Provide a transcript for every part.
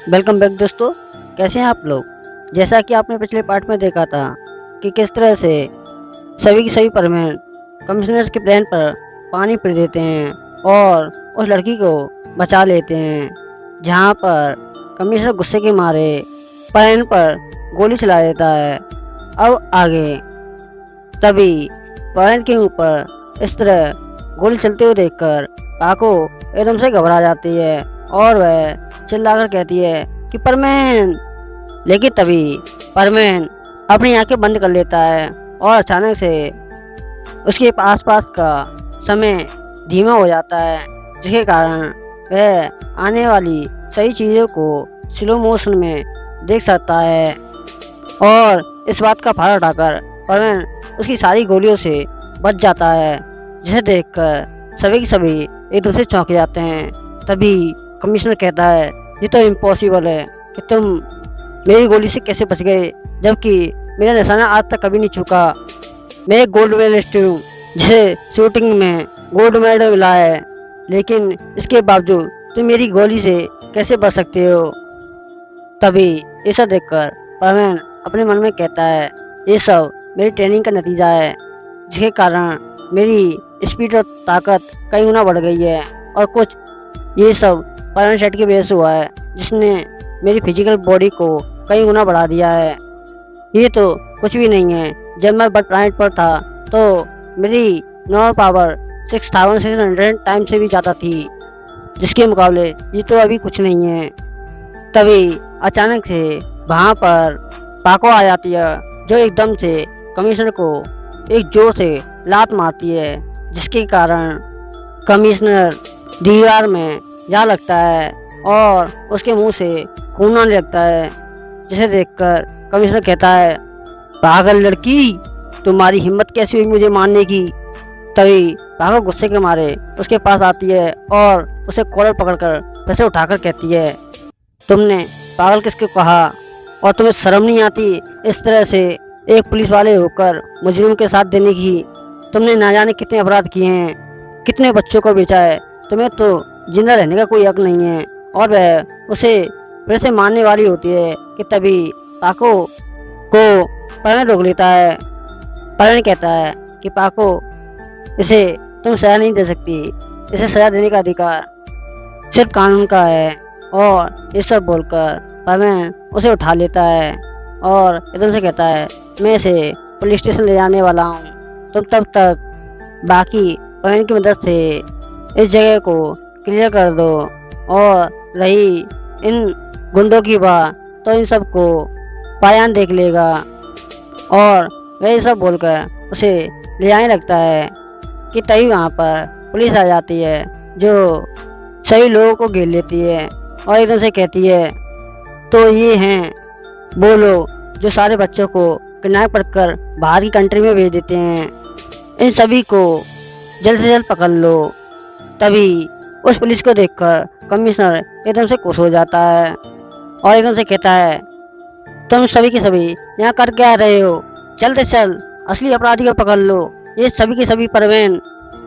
Welcome back दोस्तों। कैसे हैं आप लोग। जैसा कि आपने पिछले पार्ट में देखा था कि किस तरह से सभी की सभी परमेन कमिश्नर के प्लान पर पानी फिर देते हैं और उस लड़की को बचा लेते हैं, जहां पर कमिश्नर गुस्से के मारे परवीन पर गोली चला देता है। अब आगे तभी परवीन के ऊपर इस तरह गोली चलते हुए देखकर पाको एकदम से घबरा जाती है और वह चिल्लाकर कहती है कि परमेन। लेकिन तभी परमेन अपनी आंखें बंद कर लेता है और अचानक से उसके आसपास का समय धीमा हो जाता है, जिसके कारण वह आने वाली सही चीज़ों को स्लो मोशन में देख सकता है। और इस बात का फायदा उठाकर परमेन उसकी सारी गोलियों से बच जाता है, जिसे देखकर सभी के सभी एक दूसरे चौंक जाते हैं। तभी कमिश्नर कहता है, ये तो इम्पॉसिबल है कि तुम मेरी गोली से कैसे बच गए, जबकि मेरा निशाना आज तक कभी नहीं चूका। मैं एक गोल्ड मेडलिस्ट हूँ जिसे शूटिंग में गोल्ड मेडल मिला है, लेकिन इसके बावजूद तुम मेरी गोली से कैसे बच सकते हो। तभी ऐसा देखकर परवीन अपने मन में कहता है, ये सब मेरी ट्रेनिंग का नतीजा है, जिसके कारण मेरी स्पीड और ताकत कई गुना बढ़ गई है। और कुछ ये सब परवीन सेट की वजह से हुआ है, जिसने मेरी फिजिकल बॉडी को कई गुना बढ़ा दिया है। ये तो कुछ भी नहीं है। जब मैं बर्ड प्लानट पर था तो मेरी नॉर्मल पावर 6600 टाइम से भी ज़्यादा थी, जिसके मुकाबले ये तो अभी कुछ नहीं है। तभी अचानक से वहाँ पर पाको आ जाती है, जो एकदम से कमिश्नर को एक जोर से लात मारती है, जिसके कारण कमिश्नर दीवार में जा लगता है और उसके मुंह से खून आने लगता है, जिसे देखकर कमिश्नर कहता है, पागल लड़की, तुम्हारी हिम्मत कैसी हुई मुझे मारने की। तभी पागल गुस्से के मारे उसके पास आती है और उसे कॉलर पकड़कर फिर से उठाकर कहती है, तुमने पागल किसको कहा और तुम्हें शर्म नहीं आती इस तरह से एक पुलिस वाले होकर मुजरिम के साथ देने की। तुमने ना जाने कितने अपराध किए हैं, कितने बच्चों को बेचा है, तुम्हें तो जिंदा रहने का कोई हक नहीं है। और वह उसे फिर से मारने वाली होती है कि तभी पाको को परवीन रोक लेता है। परवीन कहता है कि पाको, इसे तुम सजा नहीं दे सकती, इसे सजा देने का अधिकार सिर्फ कानून का है। और ये सब बोलकर परवीन उसे उठा लेता है और एकदम से कहता है, मैं इसे पुलिस स्टेशन ले जाने वाला हूँ। तुम तब तक बाकी परवीन की मदद से इस जगह को क्लियर कर दो। और रही इन गुंडों की बात, तो इन सबको पायान देख लेगा। और वह सब बोलकर उसे ले जाने लगता है कि तभी वहाँ पर पुलिस आ जाती है, जो सभी लोगों को घेर लेती है और एकदम से कहती है, तो ये हैं वो लोग जो सारे बच्चों को किडनैप कर बाहर की कंट्री में भेज देते हैं। इन सभी को जल्द से जल्द पकड़ लो। तभी उस पुलिस को देखकर कमिश्नर एकदम से खुश हो जाता है और एकदम से कहता है, तुम सभी के सभी यहाँ कर क्या रहे हो, जल्द से जल्द असली अपराधी को पकड़ लो। ये सभी के सभी परवीन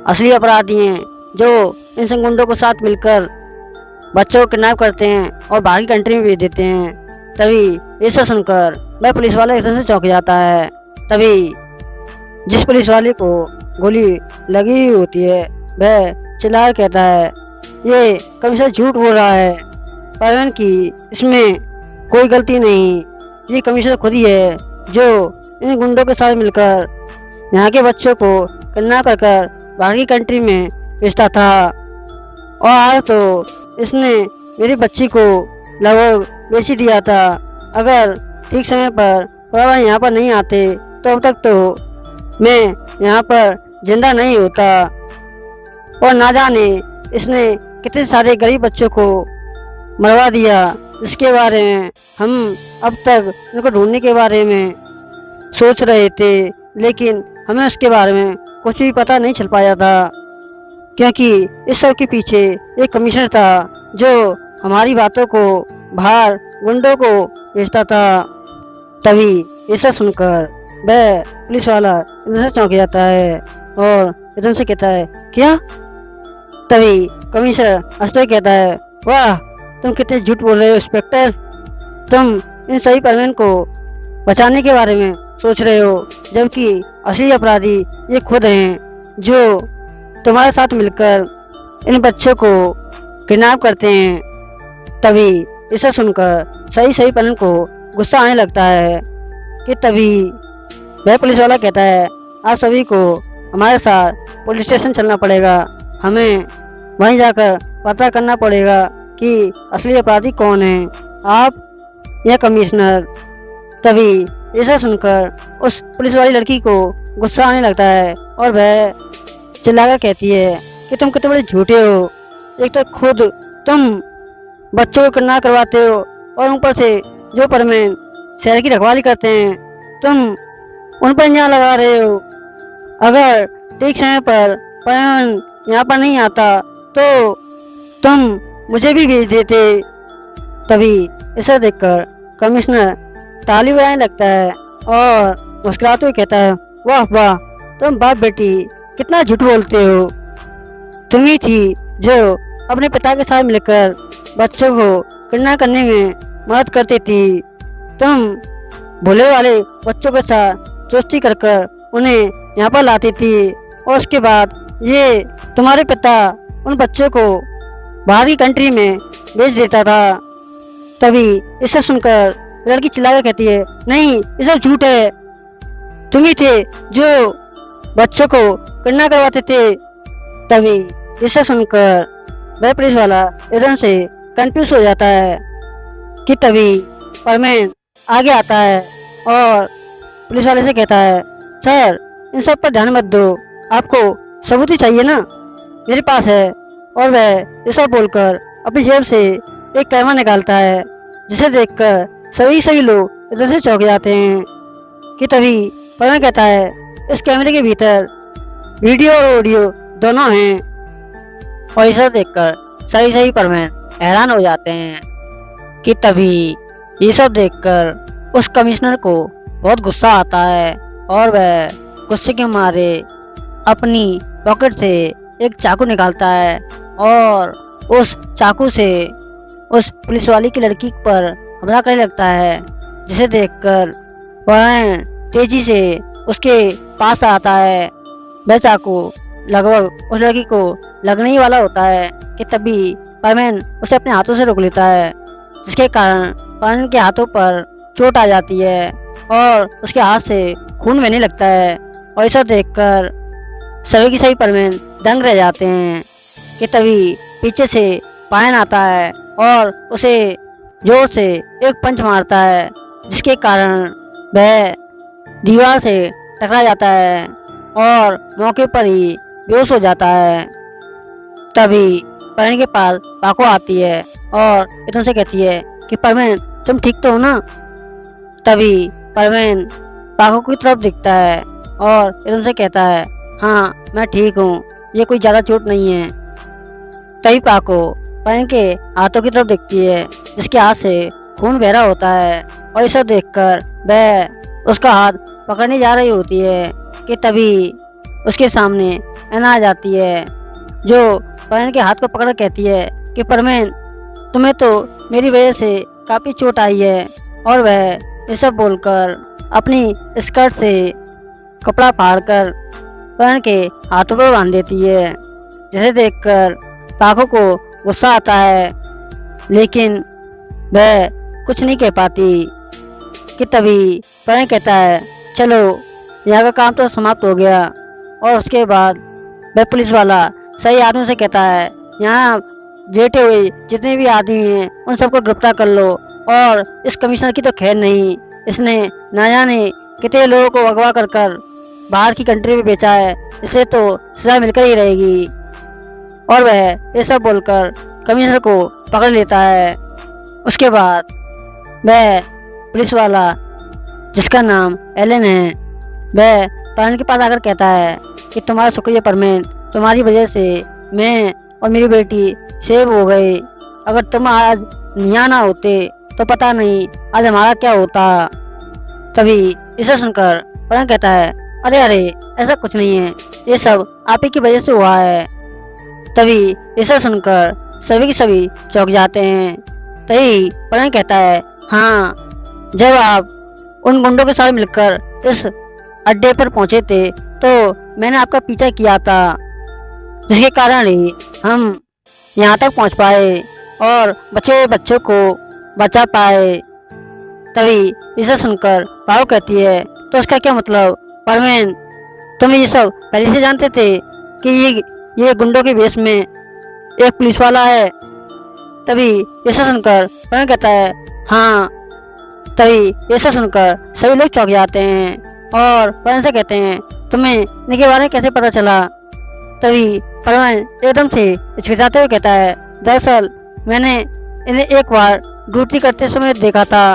असली अपराधी हैं, जो इन गुंडों के साथ मिलकर बच्चों को किडनैप करते हैं और बाहर की कंट्री में भेज देते हैं। तभी ये सब सुनकर वह पुलिस वाला एकदम से चौंक जाता है। तभी जिस पुलिस वाले को गोली लगी हुई होती है, वह चिल्लाकर कहता है, ये कमिश्नर झूठ बोल रहा है, परवीन की इसमें कोई गलती नहीं। ये कमिश्नर खुद ही है जो इन गुंडों के साथ मिलकर यहाँ के बच्चों को किडनैप कर बाहर की कंट्री में भेजता था। और आज तो इसने मेरी बच्ची को लगभग बेच ही दिया था। अगर ठीक समय पर परवीन यहाँ पर नहीं आते तो अब तक तो मैं यहाँ पर जिंदा नहीं होता। और ना जाने इसने कितने सारे गरीब बच्चों को मरवा दिया, इसके बारे में हम अब तक उनको ढूंढने के बारे में सोच रहे थे, लेकिन हमें उसके बारे में कुछ भी पता नहीं चल पाया था, क्योंकि इस सब के पीछे एक कमिश्नर था जो हमारी बातों को बाहर गुंडों को भेजता था। तभी ये सब सुनकर वह पुलिस वाला एकदम से चौंक जाता है और एकदम से कहता है, क्या। तभी कमिश्नर हंसते कहता है, वाह, तुम कितने झूठ बोल रहे हो इंस्पेक्टर। तुम इन सभी परवीन को बचाने के बारे में सोच रहे हो, जबकि असली अपराधी ये खुद हैं जो तुम्हारे साथ मिलकर इन बच्चों को किडनैप करते हैं। तभी इसे सुनकर सही परवीन को गुस्सा आने लगता है कि तभी वह पुलिस वाला कहता है, आप सभी को हमारे साथ पुलिस स्टेशन चलना पड़ेगा। हमें वहीं जाकर पता करना पड़ेगा कि असली अपराधी कौन है, आप या कमिश्नर। तभी ऐसा सुनकर उस पुलिस वाली लड़की को गुस्सा आने लगता है और वह चिल्लाकर कहती है कि तुम कितने बड़े झूठे हो। एक तो खुद तुम बच्चों को किडनैप करवाते हो और ऊपर से जो परवीन शहर की रखवाली करते हैं तुम उन पर इल्जाम लगा रहे हो। अगर ठीक समय पर परवीन यहाँ पर नहीं आता तो तुम मुझे भी भेज देते। तभी इसे देखकर कमिश्नर ताली बजाने लगता है और मुस्कुराते हुए कहता है, वाह वाह, तुम बाप बेटी कितना झूठ बोलते हो। तुम ही थी जो अपने पिता के साथ मिलकर बच्चों को किडनैप करने में मदद करती थी। तुम भोले वाले बच्चों के साथ दोस्ती कर उन्हें यहाँ पर लाती थी और उसके बाद ये तुम्हारे पिता उन बच्चों को बाहर की कंट्री में भेज देता था। तभी इसे सुनकर लड़की चिल्लाकर कहती है, नहीं, ये सब झूठ है। तुम ही थे जो बच्चों को किडनैप करवाते थे। तभी इसे सुनकर वह पुलिस वाला एकदम से कंफ्यूज हो जाता है कि तभी परवीन आगे आता है और पुलिस वाले से कहता है, सर इन सब पर ध्यान मत दो, आपको सबूत ही चाहिए ना, मेरे पास है। और वह ऐसा बोलकर अपनी जेब से एक कैमरा निकालता है, जिसे देखकर सभी लोग इधर से चौंक जाते हैं कि तभी परवीन कहता है, इस कैमरे के भीतर वीडियो और ऑडियो दोनों हैं। और इसे देखकर सही परवीन हैरान हो जाते हैं कि तभी ये सब देखकर उस कमिश्नर को बहुत गुस्सा आता है और वह गुस्से के मारे अपनी पॉकेट से एक चाकू निकालता है और उस चाकू से उस पुलिस वाली की लड़की पर हमला करने लगता है, जिसे देखकर परवीन तेजी से उसके पास आता है। वह चाकू लगभग उस लड़की को लगने ही वाला होता है कि तभी परवीन उसे अपने हाथों से रोक लेता है, जिसके कारण परवीन के हाथों पर चोट आ जाती है और उसके हाथ से खून बहने लगता है। और इसे देखकर सभी परवीन दंग रह जाते हैं कि तभी पीछे से पायन आता है और उसे जोर से एक पंच मारता है, जिसके कारण वह दीवार से टकरा जाता है और मौके पर ही बेहोश हो जाता है। तभी परवीन के पास पाको आती है और एकदम से कहती है कि परवीन तुम ठीक तो हो ना। तभी परवीन पाको की तरफ दिखता है और एकदम से कहता है, हाँ मैं ठीक हूँ, ये कोई ज्यादा चोट नहीं है। तभी पाको परवीन के हाथों की तरफ दिखती है, जिसके हाथ से खून बह रहा होता है। और इसे देखकर वह उसका हाथ पकड़ने जा रही होती है कि तभी उसके सामने एना आ जाती है, जो परवीन के हाथ को पकड़ कहती है कि परवीन तुम्हें तो मेरी वजह से काफ़ी चोट आई है। और वह ये सब बोलकर अपनी स्कर्ट से कपड़ा फाड़कर परवीन के हाथों पर बांध देती है, जिसे देखकर पाको को गुस्सा आता है, लेकिन वह कुछ नहीं कह पाती कि तभी परवीन कहता है, चलो यहाँ का काम तो समाप्त हो गया। और उसके बाद वह पुलिस वाला सही आदमी से कहता है, यहाँ लेटे हुए जितने भी आदमी हैं उन सबको गिरफ्तार कर लो। और इस कमिश्नर की तो खैर नहीं, इसने ना जाने कितने लोगों को अगवा कर बाहर की कंट्री में बेचा है, इसे तो सजा मिलकर ही रहेगी। और वह ये सब बोलकर कमिश्नर को पकड़ लेता है। उसके बाद वह पुलिस वाला, जिसका नाम एलन है, वह परवीन के पास आकर कहता है कि तुम्हारा शुक्रिया परवीन, तुम्हारी वजह से मैं और मेरी बेटी सेव हो गए। अगर तुम आज यहाँ ना होते तो पता नहीं आज हमारा क्या होता। तभी इसे सुनकर परवीन कहता है, अरे ऐसा कुछ नहीं है, ये सब आप ही की वजह से हुआ है। तभी इसे सुनकर सभी के सभी चौंक जाते हैं तभी परवीन कहता है, हाँ, जब आप उन गुंडों के साथ मिलकर इस अड्डे पर पहुंचे थे तो मैंने आपका पीछा किया था, जिसके कारण ही हम यहाँ तक पहुंच पाए और बचे हुए बच्चों को बचा पाए। तभी इसे सुनकर पाओ कहती है, तो इसका क्या मतलब परवीन, तुम ये सब पहले से जानते थे कि ये गुंडों के वेश में एक पुलिस वाला है? तभी इसे सुनकर परवीन कहता है, हाँ। तभी इसे सुनकर सभी लोग चौंक जाते हैं और परवीन से कहते हैं, तुम्हें इनके बारे में कैसे पता चला? तभी परवीन एकदम से हिचकिचाते हुए कहता है, दरअसल मैंने इन्हें एक बार ड्यूटी करते समय देखा था।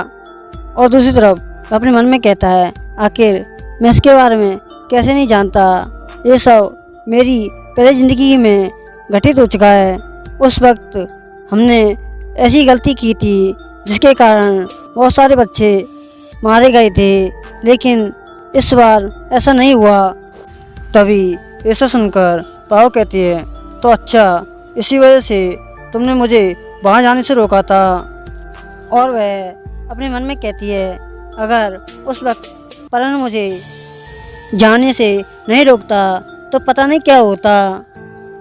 और दूसरी तरफ अपने मन में कहता है, आखिर मैं इसके बारे में कैसे नहीं जानता, ये सब मेरी पहले ज़िंदगी में घटित हो चुका है। उस वक्त हमने ऐसी गलती की थी जिसके कारण बहुत सारे बच्चे मारे गए थे, लेकिन इस बार ऐसा नहीं हुआ। तभी ऐसा सुनकर पाओ कहती है, तो अच्छा, इसी वजह से तुमने मुझे वहाँ जाने से रोका था। और वह अपने मन में कहती है, अगर उस वक्त परवीन मुझे जाने से नहीं रोकता तो पता नहीं क्या होता,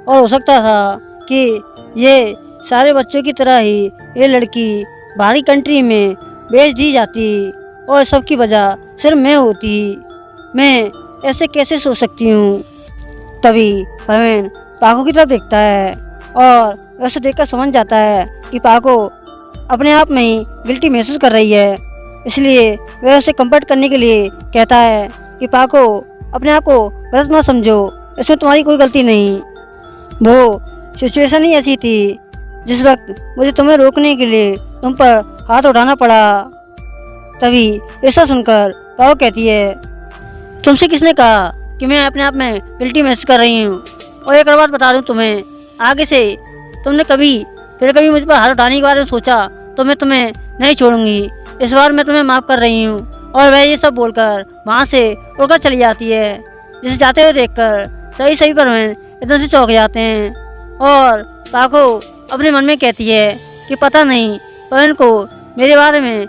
और हो सकता था कि ये सारे बच्चों की तरह ही ये लड़की बाहरी कंट्री में भेज दी जाती और सबकी वजह सिर्फ मैं होती। मैं ऐसे कैसे सोच सकती हूँ? तभी परवीन पाको की तरफ देखता है और वैसे देखकर समझ जाता है कि पाको अपने आप में ही गिल्टी महसूस कर रही है, इसलिए वह उसे कंफर्ट करने के लिए कहता है कि पाको, अपने आप को गलत मत समझो, इसमें तुम्हारी कोई गलती नहीं। वो सिचुएशन ही ऐसी थी जिस वक्त मुझे तुम्हें रोकने के लिए तुम पर हाथ उठाना पड़ा। तभी ऐसा सुनकर पाको कहती है, तुमसे किसने कहा कि मैं अपने आप में गिल्टी महसूस कर रही हूँ? और एक और बात बता दूँ तुम्हें, आगे से तुमने कभी मुझ पर हाथ उठाने के बारे में सोचा तो मैं तुम्हें नहीं छोड़ूंगी। इस बार मैं तुम्हें माफ़ कर रही हूँ। और वह ये सब बोलकर वहाँ से उड़कर चली जाती है, जिसे जाते हुए देखकर सही परवीन एकदम से चौंक जाते हैं। और पाको अपने मन में कहती है कि पता नहीं परवीन को मेरे बारे में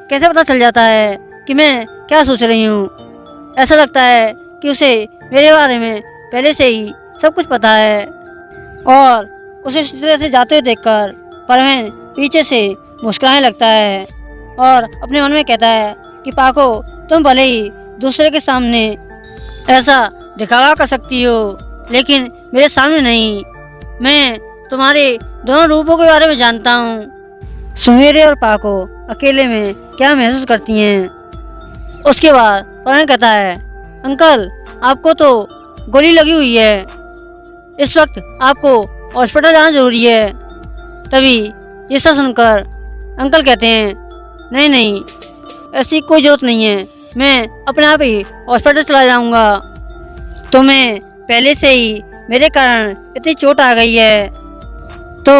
कैसे पता चल जाता है कि मैं क्या सोच रही हूँ। ऐसा लगता है कि उसे मेरे बारे में पहले से ही सब कुछ पता है। और उसे इस तरह से जाते हुए देखकर परवीन पीछे से मुस्कुराने लगता है और अपने मन में कहता है कि पाको, तुम भले ही दूसरे के सामने ऐसा दिखावा कर सकती हो, लेकिन मेरे सामने नहीं। मैं तुम्हारे दोनों रूपों के बारे में जानता हूँ। सुमेरे और पाको अकेले में क्या महसूस करती हैं। उसके बाद परवीन कहता है, अंकल, आपको तो गोली लगी हुई है, इस वक्त आपको हॉस्पिटल जाना जरूरी है। तभी ये सब सुनकर अंकल कहते हैं, नहीं, ऐसी कोई जरूरत नहीं है, मैं अपने आप ही हॉस्पिटल चला जाऊंगा। तुम्हें पहले से ही मेरे कारण इतनी चोट आ गई है। तो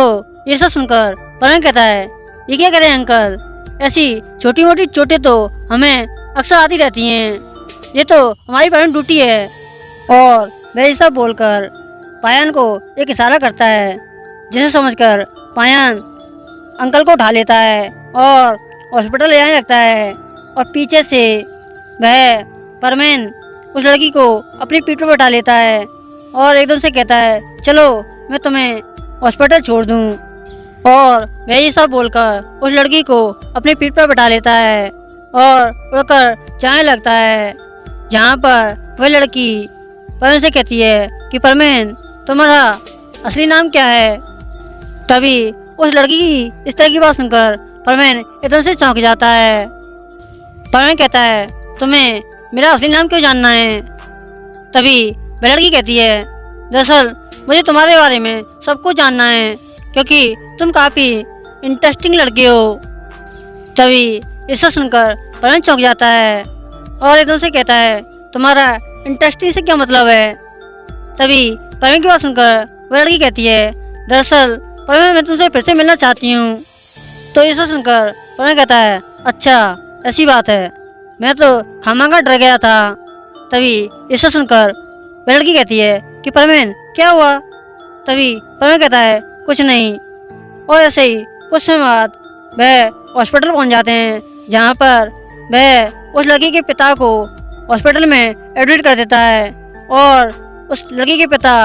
ये सब सुनकर परवीन कहता है, ये क्या करें अंकल, ऐसी छोटी मोटी चोटें तो हमें अक्सर आती रहती हैं, ये तो हमारी परमानेंट ड्यूटी है। और वह ये सब बोलकर पायन को एक इशारा करता है, जिसे समझकर पायन अंकल को उठा लेता है और हॉस्पिटल ले जाने लगता है। और पीछे से वह परवीन उस लड़की को अपनी पीठ पर बैठा लेता है और एकदम से कहता है, चलो मैं तुम्हें हॉस्पिटल छोड़ दूँ। और वह ये सब बोलकर उस लड़की को अपनी पीठ पर बैठा लेता है और उड़कर जाने लगता है, जहाँ पर वह लड़की परवीन से कहती है कि परवीन, तुम्हारा असली नाम क्या है? तभी उस लड़की की इस तरह की बात सुनकर परवीन एकदम से चौंक जाता है। परवीन कहता है, तुम्हें मेरा असली नाम क्यों जानना है? तभी वह लड़की कहती है, दरअसल मुझे तुम्हारे बारे में सब कुछ जानना है, क्योंकि तुम काफ़ी इंटरेस्टिंग लड़के हो। तभी इसे सुनकर परवीन चौंक जाता है और एकदम से कहता है, तुम्हारा इंटरेस्टिंग से क्या मतलब है? तभी परवीन की बात सुनकर वह लड़की कहती है, दरअसल परवीन, मैं तुमसे फिर से मिलना चाहती हूँ। तो इसे सुनकर परवीन कहता है, अच्छा ऐसी बात है, मैं तो खामखा डर गया था। तभी इसे सुनकर वह लड़की कहती है कि परवीन, क्या हुआ? तभी परवीन कहता है, कुछ नहीं। और ऐसे ही कुछ समय बाद वह हॉस्पिटल पहुंच जाते हैं, जहां पर वह उस लड़की के पिता को हॉस्पिटल में एडमिट कर देता है और उस लड़की के पिता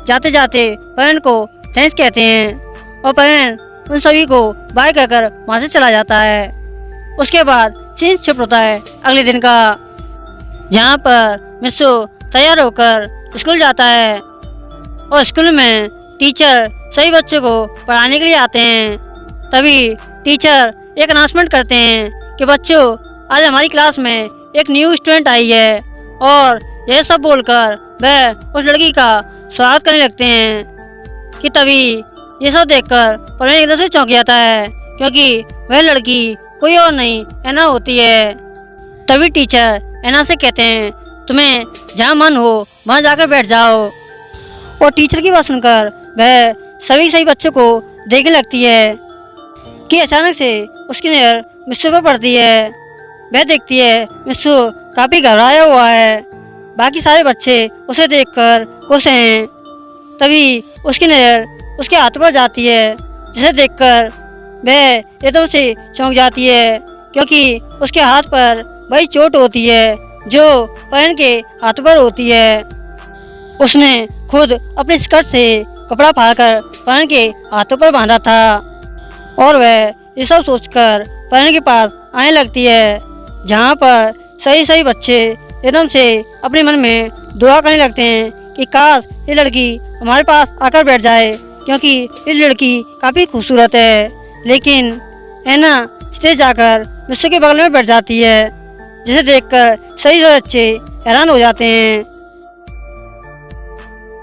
जाते जाते परवीन को थैंक्स कहते हैं और परवीन उन सभी को बाय कहकर वहाँ से चला जाता है। उसके बाद सीन शिफ्ट होता है अगले दिन का, जहाँ पर मिस्सू तैयार होकर स्कूल जाता है और स्कूल में टीचर सभी बच्चों को पढ़ाने के लिए आते हैं। तभी टीचर एक अनाउंसमेंट करते हैं कि बच्चों, आज हमारी क्लास में एक न्यू स्टूडेंट आई है, और यह सब बोलकर वह उस लड़की का स्वागत करने लगते हैं कि तभी ये सब देखकर परवीन एकदम से चौंक जाता है, क्योंकि वह लड़की कोई और नहीं ऐना होती है। तभी टीचर ऐना से कहते हैं, तुम्हें जहाँ मन हो वहाँ जाकर बैठ जाओ। और टीचर की बात सुनकर वह सभी बच्चों को देखने लगती है कि अचानक से उसकी नज़र मिस्सू पर पड़ती है। वह देखती है मिस्सू काफ़ी घबराया हुआ है। बाकी सारे बच्चे उसे देखकर खुश हैं। तभी उसकी नज़र उसके हाथ पर जाती है, जिसे देखकर वह एकदम से चौंक जाती है, क्योंकि उसके हाथ पर बड़ी चोट होती है जो परवीन के हाथ पर होती है। उसने खुद अपने स्कर्ट से कपड़ा फाड़कर परवीन के हाथों पर बांधा था और वह ये सब सोचकर परवीन के पास आने लगती है, जहाँ पर सही बच्चे एकदम से अपने मन में दुआ करने लगते हैं कि काश ये लड़की हमारे पास आकर बैठ जाए, क्योंकि ये लड़की काफ़ी खूबसूरत है। लेकिन ऐना स्टेज जाकर मिस्सू के बगल में बैठ जाती है, जिसे देखकर सही बच्चे हैरान हो जाते हैं।